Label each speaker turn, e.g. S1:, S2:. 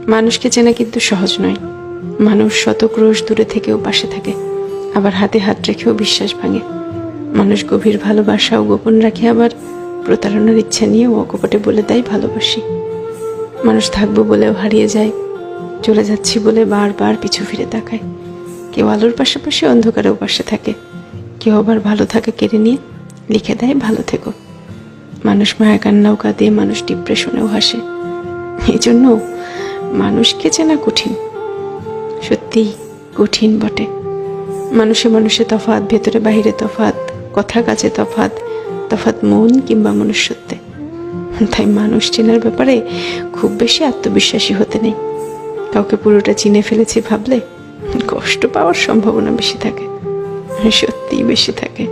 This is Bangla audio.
S1: মানুষকে চেনা কিন্তু সহজ নয়। মানুষ শত ক্রোশ দূরে থেকেও পাশে থাকে, আবার হাতে হাত রেখেও বিশ্বাস ভাঙে। মানুষ গভীর ভালোবাসাও গোপন রাখে, আবার প্রতারণার ইচ্ছা নিয়েও অকপটে বলে দেয় ভালোবাসি। মানুষ থাকবো বলেও হারিয়ে যায়, চলে যাচ্ছি বলে বারবার পিছু ফিরে তাকায়। কেউ আলোর পাশাপাশি অন্ধকারেও পাশে থাকে, কেউ আবার ভালো থাকা কেড়ে নিয়ে লিখে দেয় ভালো থেকো। মানুষ মায়া কান্নাও কাঁদে, মানুষ ডিপ্রেশনেও হাসে। এই জন্য মানুষকে চেনা কঠিন, সত্যিই কঠিন বটে। মানুষে মানুষে তফাৎ, ভেতরে বাহিরে তফাৎ, কথা কাজে তফাৎ, তফাৎ মন কিংবা মনুষ্যত্বে। তাই মানুষ চেনার ব্যাপারে খুব বেশি আত্মবিশ্বাসী হতে নেই। কাউকে পুরোটা চিনে ফেলেছি ভাবলে কষ্ট পাওয়ার সম্ভাবনা বেশি থাকে, সত্যিই বেশি থাকে।